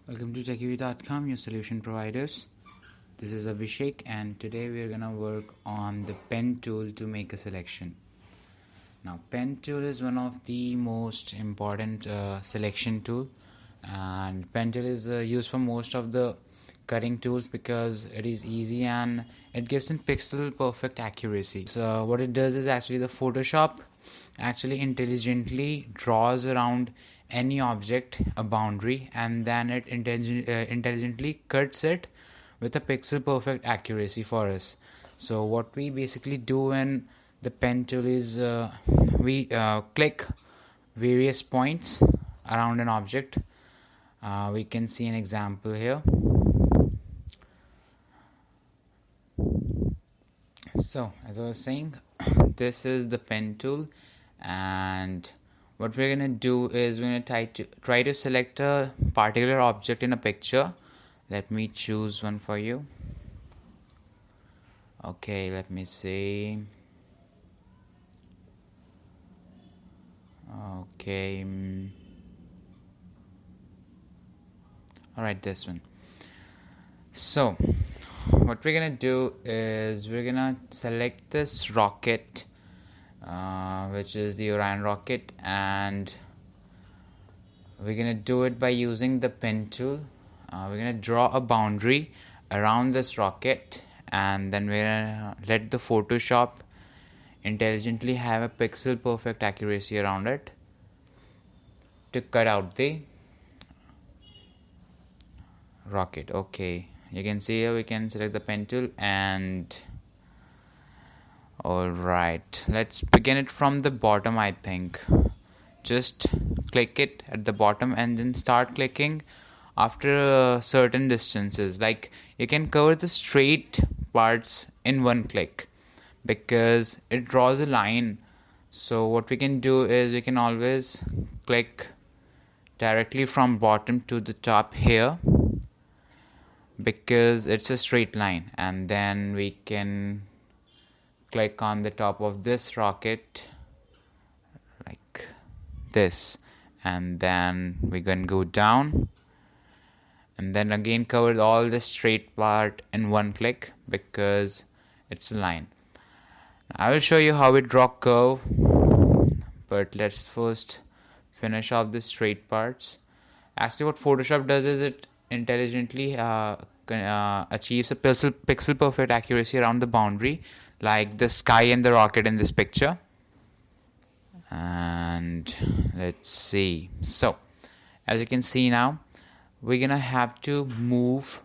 Welcome to techievee.com, your solution providers. This is Abhishek, and today we're gonna work on the pen tool to make a selection. Now, pen tool is one of the most important selection tool, and pen tool is used for most of the cutting tools because it is easy and it gives in pixel perfect accuracy. So what it does is actually the Photoshop actually intelligently draws around any object a boundary, and then it intelligently cuts it with a pixel perfect accuracy for us. So what we basically do in the pen tool is we click various points around an object. We can see an example here. So as I was saying, this is the pen tool, and what we're gonna do is we're gonna try to select a particular object in a picture. Let me choose one for you. Okay, let me see. Okay, alright, this one. So what we're gonna do is we're gonna select this rocket, which is the Orion rocket, and we're gonna do it by using the pen tool. We're gonna draw a boundary around this rocket, and then we're gonna let the Photoshop intelligently have a pixel perfect accuracy around it to cut out the rocket. Okay, you can see here we can select the pen tool, and alright, let's begin it from the bottom. I think just click it at the bottom and then start clicking after certain distances. Like, you can cover the straight parts in one click because it draws a line. So what we can do is we can always click directly from bottom to the top here because it's a straight line, and then we can click on the top of this rocket like this, and then we can go down and then again cover all the straight part in one click because it's a line. I will show you how we draw curve, but let's first finish off the straight parts. Actually, what Photoshop does is it intelligently achieves a pixel perfect accuracy around the boundary, like the sky and the rocket in this picture. And let's see. So as you can see now, we're gonna have to move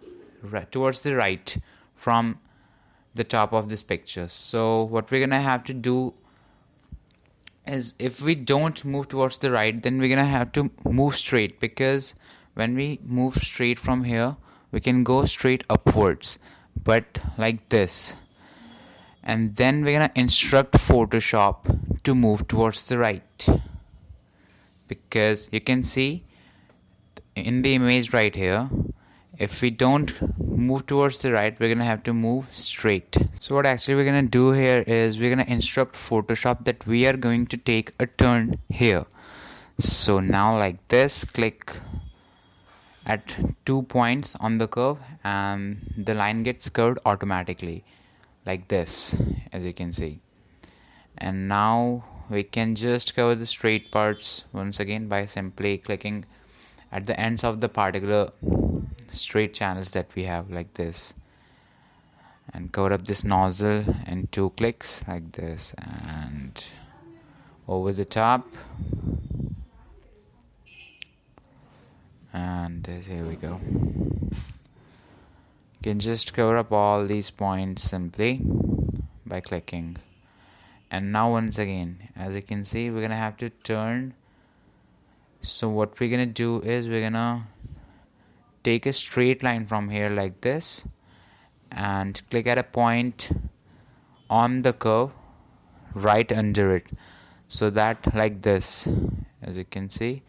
towards the right from the top of this picture. So what we're gonna have to do is, if we don't move towards the right, then we're gonna have to move straight, because when we move straight from here, we can go straight upwards, but like this. And then we're gonna instruct Photoshop to move towards the right, because you can see in the image right here, if we don't move towards the right, we're gonna have to move straight. So what actually we're gonna do here is we're gonna instruct Photoshop that we are going to take a turn here. So now like this, click at 2 points on the curve, and the line gets curved automatically like this, as you can see. And now we can just cover the straight parts once again by simply clicking at the ends of the particular straight channels that we have, like this, and cover up this nozzle in 2 clicks like this, and over the top, and here we go. You can just cover up all these points simply by clicking. And now once again, as you can see, we're gonna have to turn. So what we're gonna do is we're gonna take a straight line from here like this, and click at a point on the curve right under it, so that like this, as you can see,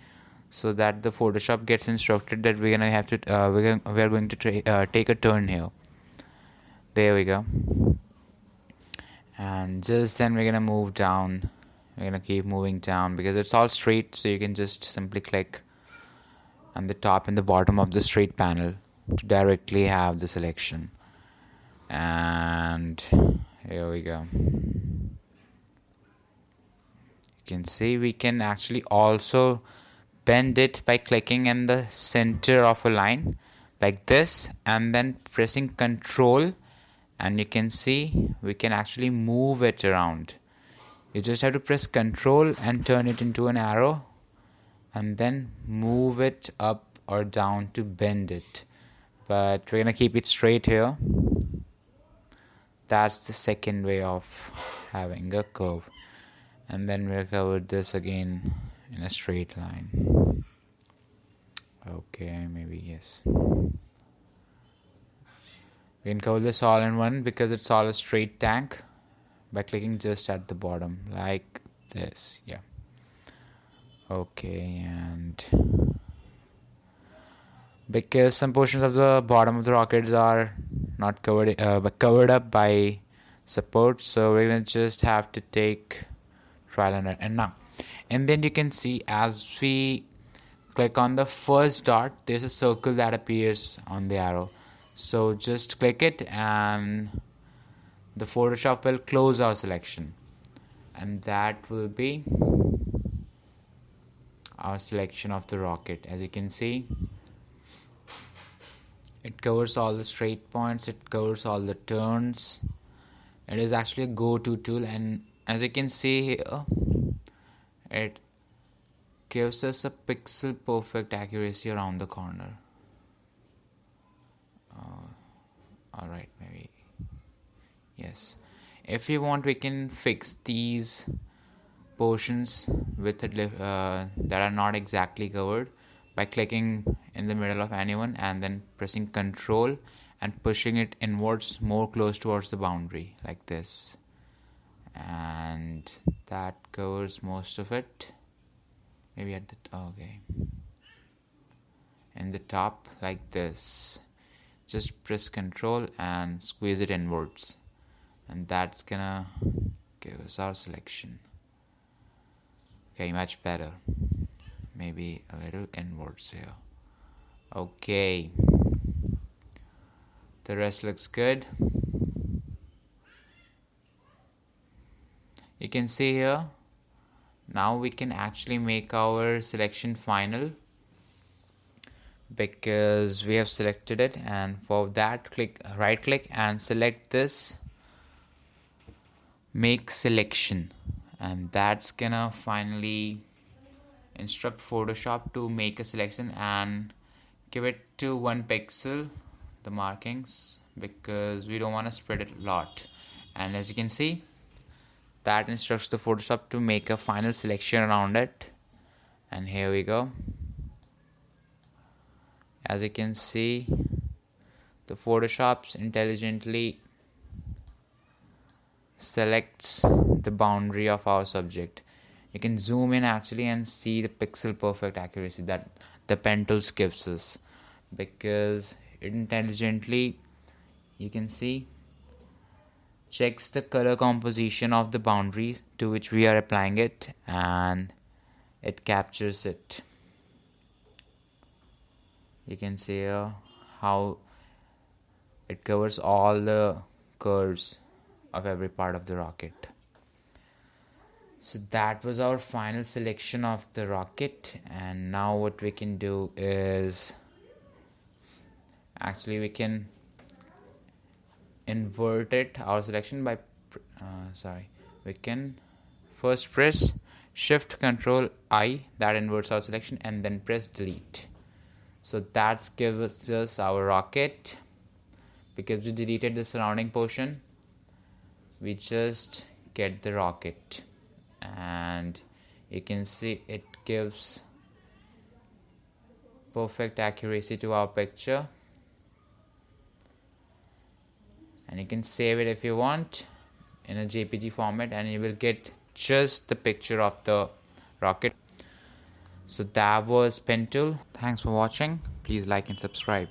so that the Photoshop gets instructed that we're gonna have to we're going to take a turn here. There we go. And just then we're gonna move down. We're gonna keep moving down because it's all straight, so you can just simply click and the top and the bottom of the straight panel to directly have the selection. And here we go. You can see we can actually also bend it by clicking in the center of a line like this and then pressing Control, and you can see we can actually move it around. You just have to press Control and turn it into an arrow and then move it up or down to bend it. But we're gonna keep it straight here. That's the second way of having a curve. And then we'll cover this again in a straight line. Okay, maybe yes. We can cover this all in one because it's all a straight tank by clicking just at the bottom like this. Yeah. Okay, and because some portions of the bottom of the rockets are not covered but covered up by support, so we're gonna just have to take trial and error. And then you can see as we click on the first dot, there's a circle that appears on the arrow. So just click it and the Photoshop will close our selection, and that will be our selection of the rocket. As you can see, it covers all the straight points, it covers all the turns. It is actually a go-to tool, and as you can see here, it gives us a pixel perfect accuracy around the corner. Alright, maybe yes. If you want, we can fix these portions with that are not exactly covered by clicking in the middle of anyone and then pressing Control and pushing it inwards more close towards the boundary like this, and that covers most of it. Maybe at the in the top like this. Just press Control and squeeze it inwards, and that's gonna give us our selection. Okay, much better. Maybe a little inwards here. Okay, the rest looks good. You can see here, now we can actually make our selection final because we have selected it, and for that right click and select this make selection, and that's gonna finally instruct Photoshop to make a selection and give it to 1 pixel, the markings, because we don't want to spread it a lot. And as you can see, that instructs the Photoshop to make a final selection around it, and here we go. As you can see, the Photoshop intelligently selects the boundary of our subject. You can zoom in actually and see the pixel perfect accuracy that the pen tool gives us, because it intelligently, you can see, checks the color composition of the boundaries to which we are applying it, and it captures it. You can see here how it covers all the curves of every part of the rocket. So that was our final selection of the rocket, and now what we can do is actually we can invert it, our selection, by we can first press Shift Control I, that inverts our selection, and then press delete. So that gives us our rocket. Because we deleted the surrounding portion, we just get the rocket, and you can see it gives perfect accuracy to our picture, and you can save it if you want in a JPG format, and you will get just the picture of the rocket. So that was pen tool. Thanks for watching. Please like and subscribe.